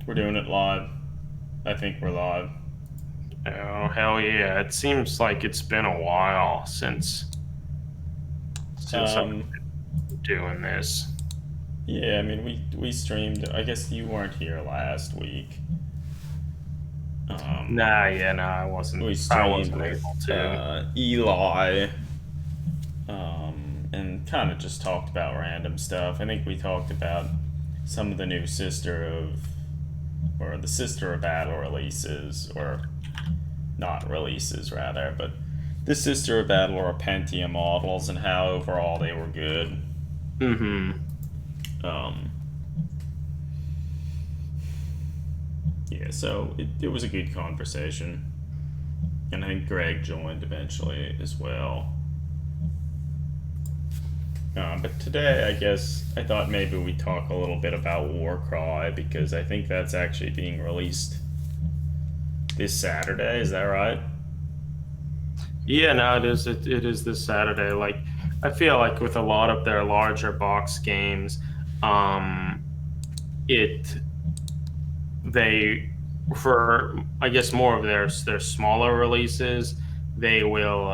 We're doing it live. I think we're live. Oh, hell yeah. It seems like it's been a while since I've Um, been doing this. yeah, I mean we streamed. I guess you weren't here last week. Um, I wasn't we I streamed wasn't with able to. Eli, and kind of just talked about random stuff. I think we talked about some of the new or the Sister of Battle releases, or not releases rather, but the Sister of Battle or Pentium models and how overall they were good. Hmm. Um, yeah, so it was a good conversation. And I think Greg joined eventually as well. But today, I guess I thought maybe we talk a little bit about Warcry because I think that's actually being released this Saturday. Is that right? Yeah, no, it is this Saturday. Like I feel like with a lot of their larger box games, um it they for I guess more of their smaller releases, they will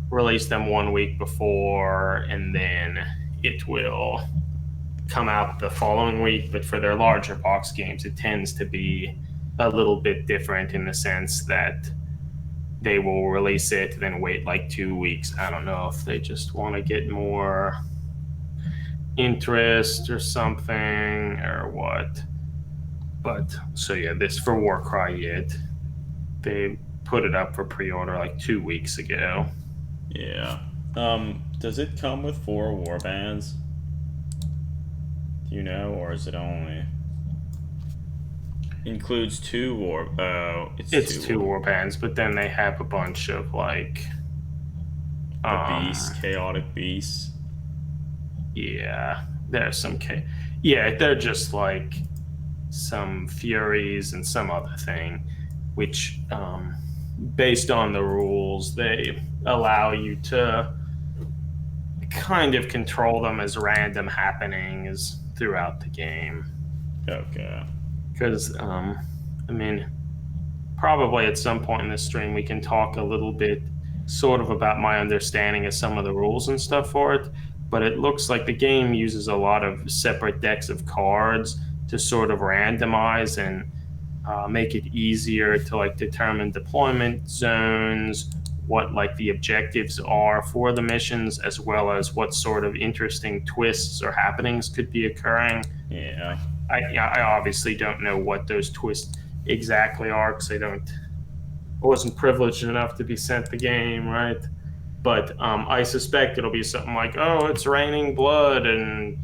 release them 1 week before, and then it will come out the following week. But for their larger box games, it tends to be a little bit different in the sense that they will release it, then wait like 2 weeks. I don't know if they just want to get more interest or something or what. But so yeah, this for Warcry, they put it up for pre-order like 2 weeks ago. Yeah. Does it come with four warbands? Do you know, or is it only includes two war? Oh, it's It's two two war. warbands, but then they have a bunch of like The um beast, chaotic beast. yeah, there's some yeah, they're just like some furies and some other thing, which based on the rules, they allow you to kind of control them as random happenings throughout the game. Okay. Because I mean, probably at some point in this stream we can talk a little bit sort of about my understanding of some of the rules and stuff for it, but it looks like the game uses a lot of separate decks of cards to sort of randomize and make it easier to like determine deployment zones, what like the objectives are for the missions, as well as what sort of interesting twists or happenings could be occurring. Yeah. I obviously don't know what those twists exactly are because I wasn't privileged enough to be sent the game, right? But I suspect it'll be something like, oh, it's raining blood, and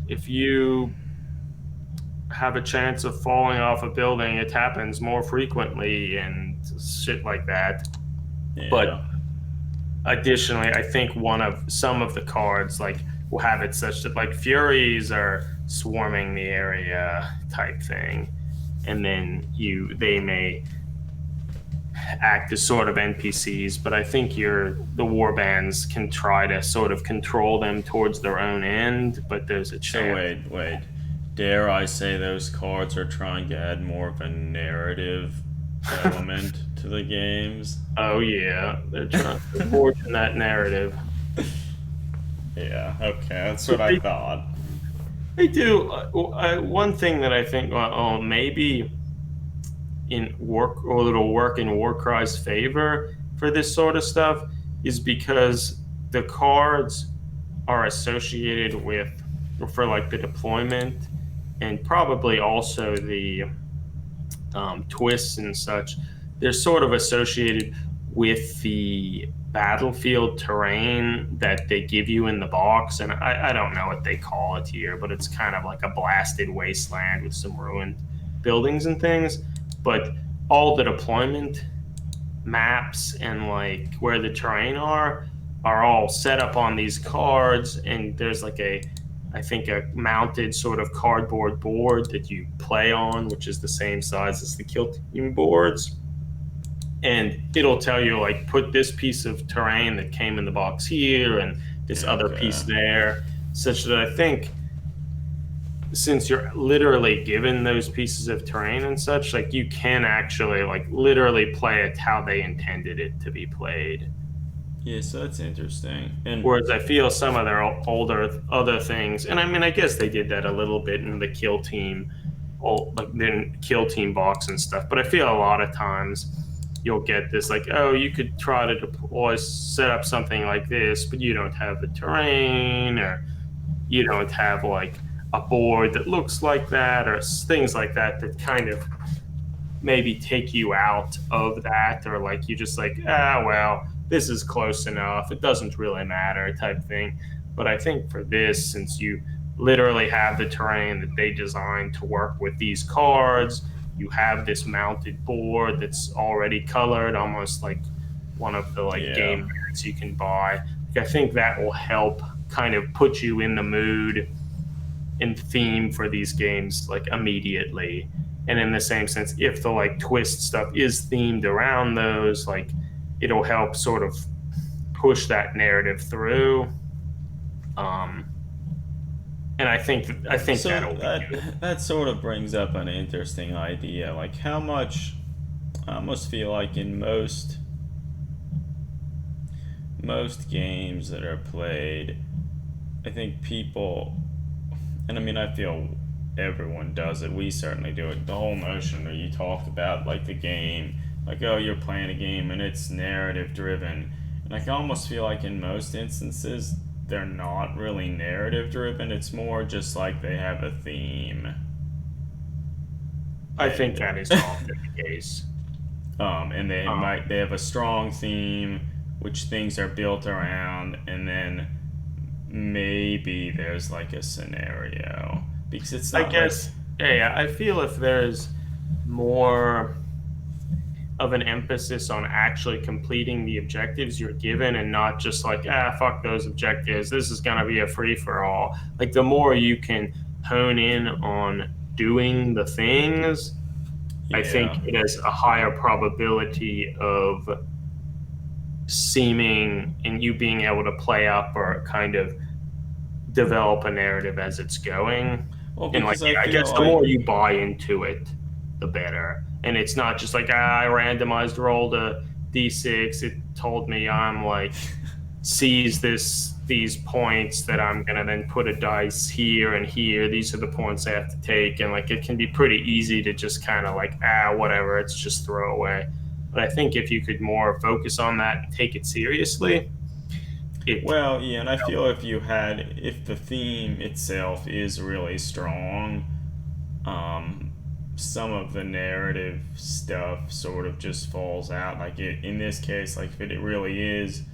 if you have a chance of falling off a building, it happens more frequently, and shit like that. Yeah. But additionally, I think one of some of the cards like will have it such that like furies are swarming the area type thing, and then they may act as sort of NPCs, but I think the warbands can try to sort of control them towards their own end, but there's a So chance. wait. Dare I say those cards are trying to add more of a narrative element to the games? Oh yeah, they're trying to forge in that narrative. Yeah. Okay, that's what But I thought. they do one thing that I think, oh, maybe in work or it'll work in Warcry's favor for this sort of stuff is because the cards are associated with for like the deployment and probably also the twists and such. They're sort of associated with the battlefield terrain that they give you in the box. And I don't know what they call it here, but it's kind of like a blasted wasteland with some ruined buildings and things. But all the deployment maps and like where the terrain are all set up on these cards, and there's like I think a mounted sort of cardboard board that you play on, which is the same size as the kill team boards, and it'll tell you like put this piece of terrain that came in the box here and this other Okay. piece there, such that I think since you're literally given those pieces of terrain and such, like you can actually like literally play it how they intended it to be played. Yeah, so that's interesting. And Whereas I feel some of their older other things, and I mean, I guess they did that a little bit in the kill team, like then kill team box and stuff. But I feel a lot of times you'll get this like, oh, you could try to deploy, set up something like this, but you don't have the terrain, or you don't have like a board that looks like that, or things like that that kind of maybe take you out of that, or like you just like, well, this is close enough, it doesn't really matter type thing. But I think for this, since you literally have the terrain that they designed to work with these cards, you have this mounted board that's already colored, almost like one of the like yeah. game mats you can buy. I think that will help kind of put you in the mood and theme for these games like immediately. And in the same sense, if the like twist stuff is themed around those, like it'll help sort of push that narrative through. Um, and I think So that'll be good. that sort of brings up an interesting idea. Like how much I almost feel like in most games that are played, I think people, and I mean, I feel everyone does it. We certainly do it. The whole notion that you talked about, like the game, like, oh, you're playing a game and it's narrative driven. And I can almost feel like in most instances, they're not really narrative driven. It's more just like they have a theme. I think And that is often the case. and Um, they have a strong theme which things are built around, and then maybe there's like a scenario because it's I not like guess, yeah, I feel if there's more of an emphasis on actually completing the objectives you're given and not just like, fuck those objectives. This is going to be a free for all. Like, the more you can hone in on doing the things, I yeah. think it has a higher probability of seeming and you being able to play up or kind of develop a narrative as it's going. Well, And like, because I I feel guess the like more you buy into it, the better. And it's not just like, I randomized rolled a d6. It told me I'm like seize these points that I'm gonna then put a dice here and here. These are the points I have to take, and like it can be pretty easy to just kind of like, whatever, it's just throw away. But I think if you could more focus on that and take it seriously, it well, yeah, and I feel if the theme itself is really strong, um, some of the narrative stuff sort of just falls out. Like in this case, like if it really is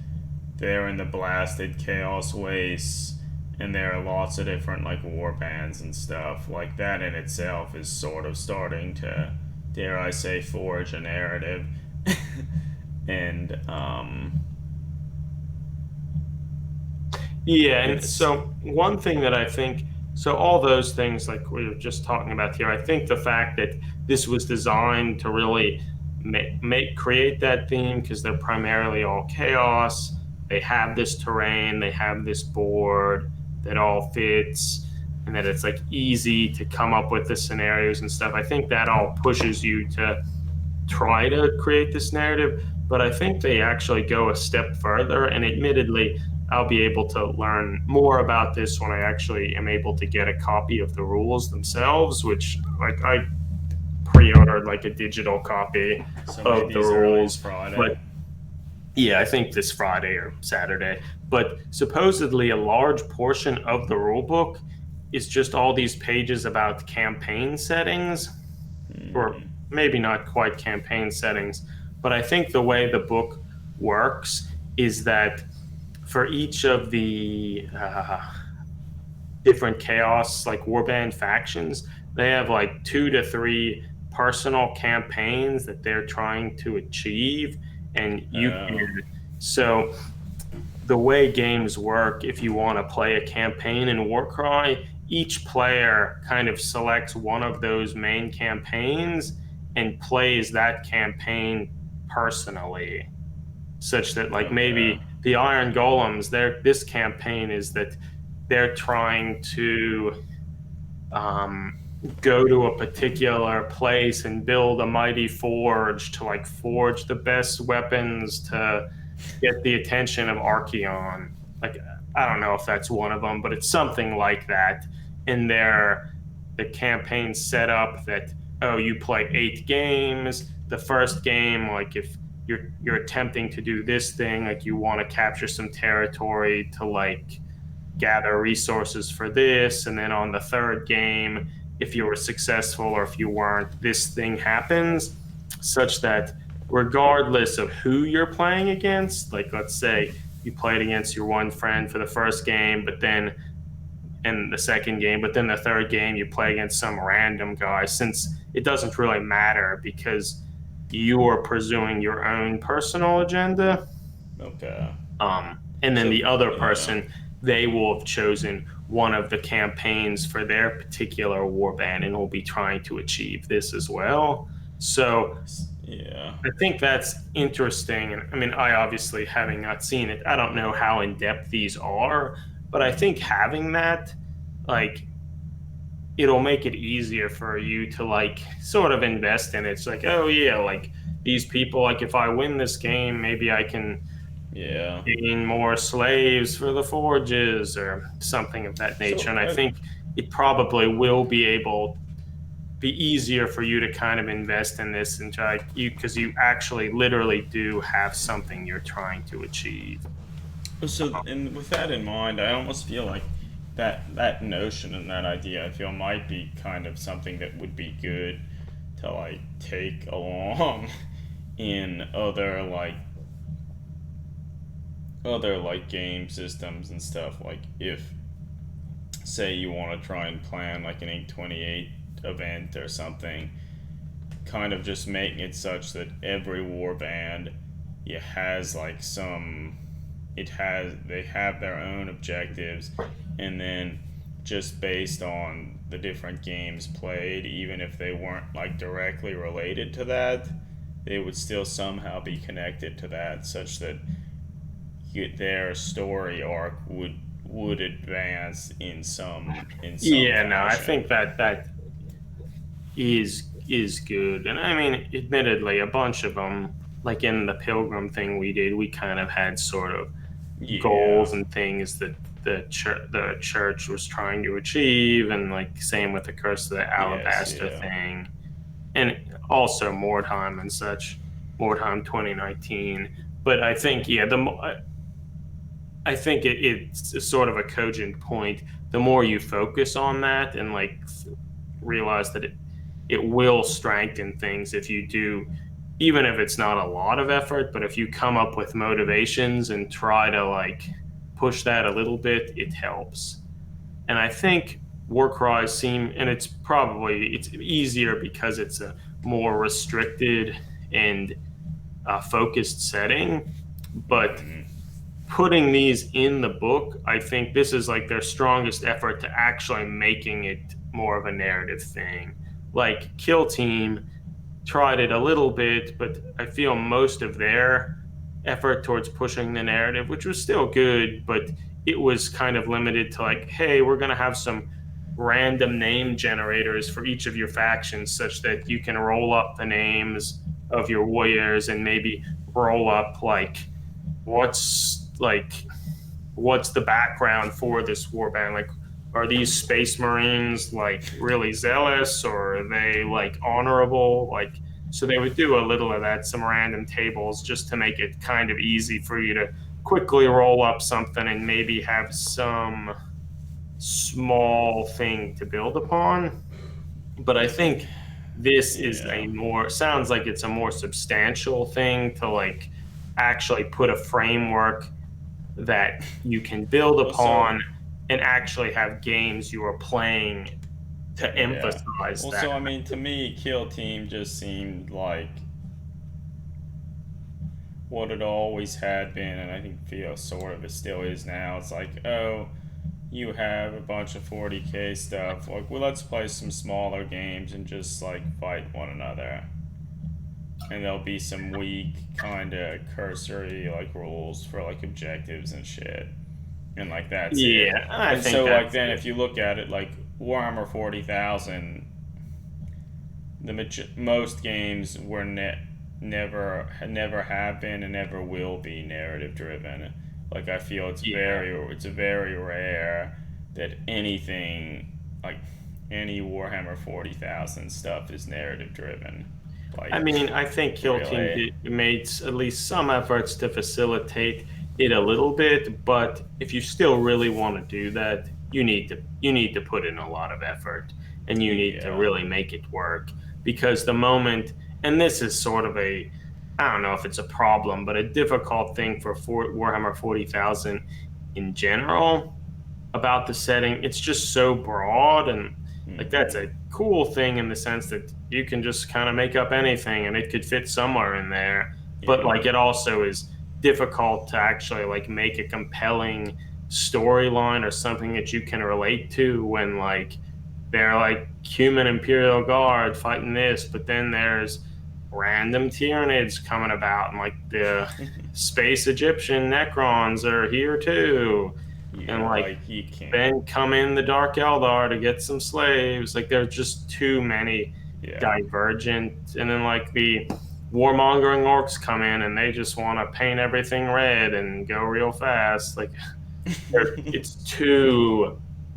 they're in the blasted chaos wastes, and there are lots of different like war bands and stuff. Like that in itself is sort of starting to, dare I say, forge a narrative. and Yeah, and it's so one thing that I think, so all those things like we were just talking about here, I think the fact that this was designed to really make create that theme because they're primarily all chaos. They have this terrain, they have this board that all fits, and that it's like easy to come up with the scenarios and stuff. I think that all pushes you to try to create this narrative, but I think they actually go a step further. And admittedly, I'll be able to learn more about this when I actually am able to get a copy of the rules themselves, which like I pre-ordered like a digital copy so of maybe the as early as rules. Friday. But yeah, I think this Friday or Saturday. But supposedly a large portion of the rule book is just all these pages about campaign settings, or maybe not quite campaign settings, but I think the way the book works is that for each of the different chaos like warband factions, they have like 2 to 3 personal campaigns that they're trying to achieve, and you Oh, can. So the way games work, if you want to play a campaign in Warcry, each player kind of selects one of those main campaigns and plays that campaign personally, such that like okay. maybe the Iron Golems, their this campaign is that they're trying to um, go to a particular place and build a mighty forge to like forge the best weapons to get the attention of Archeon. Like, I don't know if that's one of them, but it's something like that. In their the campaign set up that, oh, you play 8 games. The first game, like if you're attempting to do this thing, like you want to capture some territory to like gather resources for this, and then on the third game, if you were successful or if you weren't, this thing happens, such that regardless of who you're playing against, like let's say you played against your one friend for the first game, but then in the second game, but then the third game you play against some random guy, since it doesn't really matter because you are pursuing your own personal agenda. Okay. And then So the other yeah, person, they will have chosen one of the campaigns for their particular warband and will be trying to achieve this as well. So yeah. I think that's interesting. And I mean, I obviously, having not seen it, I don't know how in depth these are, but I think having that, like, it'll make it easier for you to like sort of invest in it. It's like, oh yeah, like these people, like if I win this game, maybe I can Yeah. gain more slaves for the forges or something of that nature. So And I think it probably will be easier for you to kind of invest in this and try you because you actually literally do have something you're trying to achieve. and with that in mind, I almost feel like that notion and that idea I feel might be kind of something that would be good to like take along in other like game systems and stuff. Like if say you want to try and plan like an 828 event or something, kind of just making it such that every warband it has like some it has they have their own objectives, and then just based on the different games played, even if they weren't like directly related to that, they would still somehow be connected to that, such that their story arc would advance in some Yeah, no, I fashion. think that is good. And I mean, admittedly, a bunch of them, like in the Pilgrim thing we did, we kind of had sort of Yeah. goals and things that the church was trying to achieve, and like same with the Curse of the Yes. Alabaster Yeah. thing, and also Mordheim and such, Mordheim 2019. But I think yeah, I think it's a sort of a cogent point. The more you focus on that and like realize that it will strengthen things if you do, even if it's not a lot of effort, but if you come up with motivations and try to like push that a little bit, it helps. And I think Warcry seem, and it's easier because it's a more restricted and focused setting, but Mm-hmm. putting these in the book, I think this is like their strongest effort to actually making it more of a narrative thing. Like Kill Team tried it a little bit, but I feel most of their effort towards pushing the narrative, which was still good, but it was kind of limited to like, hey, we're going to have some random name generators for each of your factions such that you can roll up the names of your warriors and maybe roll up like what's what's the background for this warband? Like, are these space marines like really zealous or are they like honorable? Like, so they would do a little of that, some random tables just to make it kind of easy for you to quickly roll up something and maybe have some small thing to build upon. But I think this is Yeah. a more, sounds like it's a more substantial thing to like actually put a framework that you can build Well, so upon and actually have games you are playing to yeah. emphasize Well, that. so I mean, to me, Kill Team just seemed like what it always had been, and I think feel sort of it still is now. It's like, oh, you have a bunch of 40k stuff. Like, well, let's play some smaller games and just like fight one another. And there'll be some weak, kind of cursory like rules for like objectives and shit, and like that's it. Yeah, I And think so like that's then it. if you look at it like Warhammer 40,000, most games were never have been and never will be narrative driven. Like I feel it's very rare that anything like any Warhammer 40,000 stuff is narrative driven. I Like mean, I think Kill Team really, made at least some efforts to facilitate it a little bit, but if you still really want to do that, you need to put in a lot of effort and you need to yeah, really make it work because the moment, and this is sort of a, I don't know if it's a problem, but a difficult thing for Warhammer 40,000 in general about the setting. It's just so broad and like that's a cool thing in the sense that you can just kind of make up anything and it could fit somewhere in there. But yeah, like it also is difficult to actually like make a compelling storyline or something that you can relate to when like they're like human Imperial Guard fighting this, but then there's random Tyranids coming about and like the space Egyptian Necrons are here too. And yeah. like Like you can't. then come in the Dark Eldar to get some slaves. Like there's just too many Yeah. divergent, and then like the warmongering orcs come in and they just want to paint everything red and go real fast. Like it's too